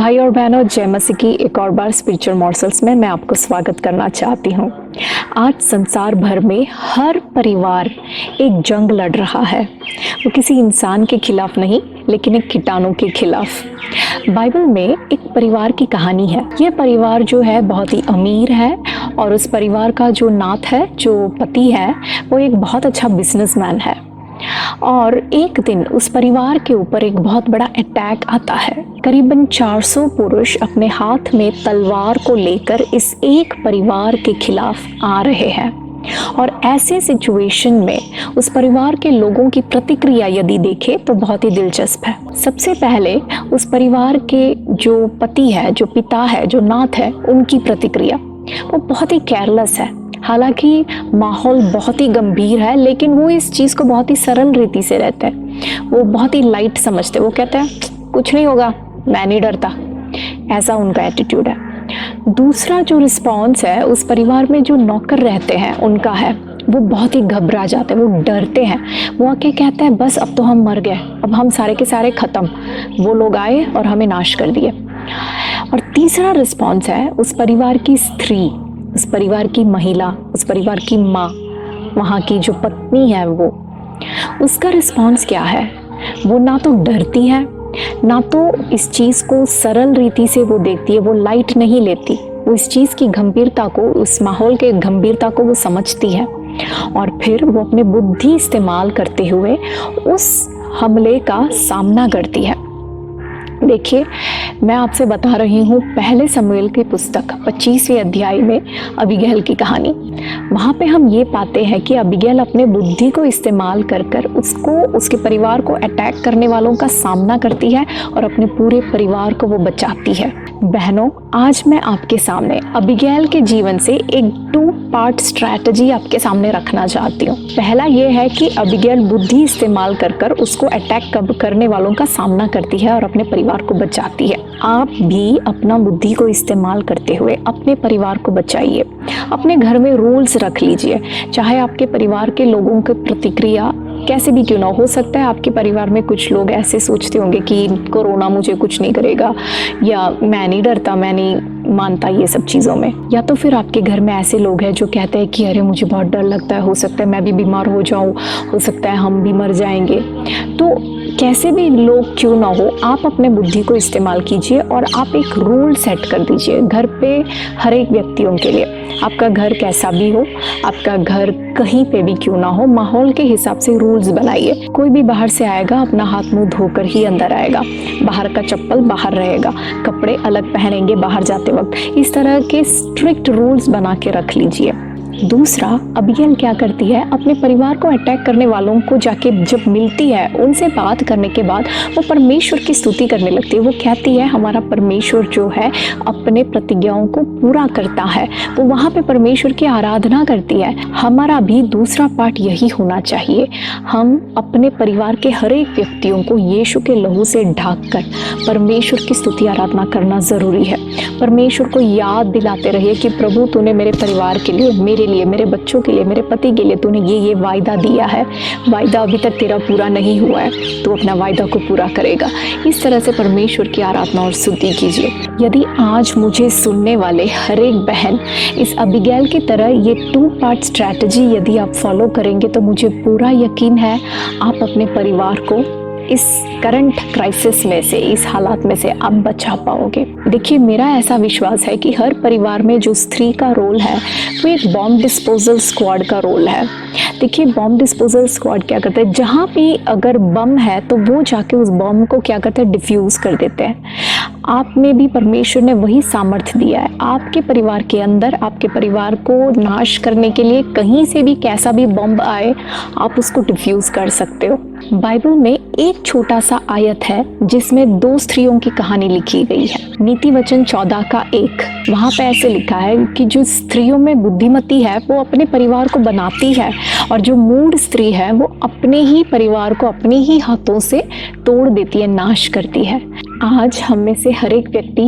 भाई और बहनों, जय मसीह की एक और बार स्पिरिचुअल मॉर्सल्स में मैं आपको स्वागत करना चाहती हूँ। आज संसार भर में हर परिवार एक जंग लड़ रहा है। वो किसी इंसान के खिलाफ नहीं, लेकिन एक कीटाणु के खिलाफ। बाइबल में एक परिवार की कहानी है। यह परिवार जो है बहुत ही अमीर है और उस परिवार का जो नाथ है, जो पति है, वो एक बहुत अच्छा बिजनेसमैन है। और एक दिन उस परिवार के ऊपर एक बहुत बड़ा अटैक आता है। करीबन 400 पुरुष अपने हाथ में तलवार को लेकर इस एक परिवार के खिलाफ आ रहे हैं। और ऐसे सिचुएशन में उस परिवार के लोगों की प्रतिक्रिया यदि देखें तो बहुत ही दिलचस्प है। सबसे पहले उस परिवार के जो पति है, जो पिता है, जो नाथ है, उनकी प्रतिक्रिया वो बहुत ही केयरलेस है। हालांकि माहौल बहुत ही गंभीर है, लेकिन वो इस चीज़ को बहुत ही सरल रीति से रहते हैं। वो बहुत ही लाइट समझते हैं। वो कहते हैं कुछ नहीं होगा, मैं नहीं डरता। ऐसा उनका एटीट्यूड है। दूसरा जो रिस्पॉन्स है, उस परिवार में जो नौकर रहते हैं उनका है, वो बहुत ही घबरा जाते हैं, वो डरते हैं। वो आके कहते हैं बस अब तो हम मर गए, अब हम सारे के सारे ख़त्म। वो लोग आए और हमें नाश कर दिए। और तीसरा रिस्पॉन्स है उस परिवार की स्त्री, उस परिवार की महिला, उस परिवार की माँ, वहाँ की जो पत्नी है, वो उसका रिस्पॉन्स क्या है? वो ना तो डरती है, ना तो इस चीज़ को सरल रीति से वो देखती है, वो लाइट नहीं लेती। वो इस चीज़ की गंभीरता को, उस माहौल के गंभीरता को वो समझती है और फिर वो अपने बुद्धि इस्तेमाल करते हुए उस हमले का सामना करती है। देखिए, मैं आपसे बता रही हूँ पहले शमूएल की पुस्तक 25वें अध्याय में अबीगैल की कहानी। वहाँ पे हम ये पाते हैं कि अबीगैल अपने बुद्धि को इस्तेमाल कर उसको, उसके परिवार को अटैक करने वालों का सामना करती है और अपने पूरे परिवार को वो बचाती है। बहनों, आज मैं आपके सामने अबीगैल के जीवन से एक 2 पार्ट स्ट्रैटेजी आपके सामने रखना चाहती हूँ। पहला ये है कि अबीगैल बुद्धि इस्तेमाल कर उसको अटैक करने वालों का सामना करती है और अपने परिवार को बचाती है। आप भी अपना बुद्धि को इस्तेमाल करते हुए अपने परिवार को बचाइए। अपने घर में रूल्स रख लीजिए, चाहे आपके परिवार के लोगों की प्रतिक्रिया कैसे भी क्यों ना हो। सकता है आपके परिवार में कुछ लोग ऐसे सोचते होंगे कि कोरोना मुझे कुछ नहीं करेगा, या मैं नहीं डरता, मैं नहीं मानता ये सब चीज़ों में। या तो फिर आपके घर में ऐसे लोग हैं जो कहते हैं कि अरे मुझे बहुत डर लगता है, हो सकता है मैं भी बीमार हो जाऊं, हो सकता है हम भी मर जाएंगे। तो कैसे भी लोग क्यों ना हो, आप अपने बुद्धि को इस्तेमाल कीजिए और आप एक रूल सेट कर दीजिए घर पे हर एक व्यक्तियों के लिए। आपका घर कैसा भी हो, आपका घर कहीं पे भी क्यों ना हो, माहौल के हिसाब से रूल्स बनाइए। कोई भी बाहर से आएगा अपना हाथ मुंह धोकर ही अंदर आएगा, बाहर का चप्पल बाहर रहेगा, कपड़े अलग पहनेंगे बाहर जाते वक्त। इस तरह के स्ट्रिक्ट रूल्स बना के रख लीजिए। दूसरा, अबीगैल क्या करती है, अपने परिवार को अटैक करने वालों को जाके जब मिलती है, उनसे बात करने के बाद वो परमेश्वर की स्तुति करने लगती है। वो कहती है हमारा परमेश्वर जो है अपने प्रतिज्ञाओं को पूरा करता है। वो वहाँ पे परमेश्वर की आराधना करती है। हमारा भी दूसरा पार्ट यही होना चाहिए। हम अपने परिवार के हर एक व्यक्तियों को यीशु के लहू से ढांककर परमेश्वर की स्तुति आराधना करना ज़रूरी है। परमेश्वर को याद दिलाते रहिए कि प्रभु तूने मेरे परिवार के लिए, मेरे लिए, मेरे बच्चों के लिए, मेरे पति के लिए तूने ये वायदा दिया है। वायदा अभी तक तेरा पूरा नहीं हुआ है, तो अपना वायदा को पूरा करेगा। इस तरह से परमेश्वर की आराधना और स्तुति कीजिए। यदि आज मुझे सुनने वाले हर एक बहन इस अबीगैल की तरह ये 2 पार्ट स्ट्रैटेजी यदि आप फॉलो करेंगे, तो मुझे पूरा यकीन है आप अपने परिवार को इस करंट क्राइसिस में से, इस हालात में से आप बचा पाओगे। देखिए, मेरा ऐसा विश्वास है कि हर परिवार में जो स्त्री का रोल है वो एक बॉम्ब डिस्पोजल स्क्वाड का रोल है। देखिए, बॉम्ब डिस्पोजल स्क्वाड क्या करते हैं, जहाँ भी अगर बम है तो वो जाके उस बम को क्या करते हैं, डिफ्यूज़ कर देते हैं। आप में भी परमेश्वर ने वही सामर्थ्य दिया है। आपके परिवार के अंदर आपके परिवार को नाश करने के लिए कहीं से भी कैसा भी बम आए, आप उसको डिफ्यूज़ कर सकते हो। बाइबल में एक छोटा सा आयत है जिसमें 2 स्त्रियों की कहानी लिखी गई है। नीति वचन 14 का 1, वहाँ पे ऐसे लिखा है कि जो स्त्रियों में बुद्धिमती है वो अपने परिवार को बनाती है, और जो मूढ़ स्त्री है वो अपने ही परिवार को अपने ही हाथों से तोड़ देती है, नाश करती है। आज हम में से हर एक व्यक्ति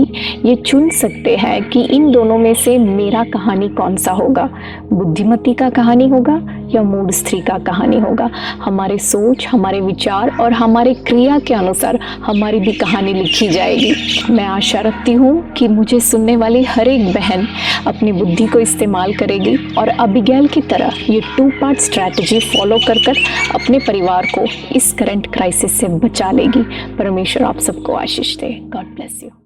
ये चुन सकते हैं कि इन दोनों में से मेरा कहानी कौन सा होगा, बुद्धिमती का कहानी होगा या मूढ़ स्त्री का कहानी होगा। हमारे सोच, हमारे विचार और हमारे क्रिया के अनुसार हमारी भी कहानी लिखी जाएगी। मैं आशा रखती हूँ कि मुझे सुनने वाली हर एक बहन अपनी बुद्धि को इस्तेमाल करेगी और अबिगैल की तरह ये 2 पार्ट स्ट्रैटेजी फॉलो कर अपने परिवार को इस करंट क्राइसिस से बचा लेगी। परमेश्वर आप सबको आशीष दे। God bless you.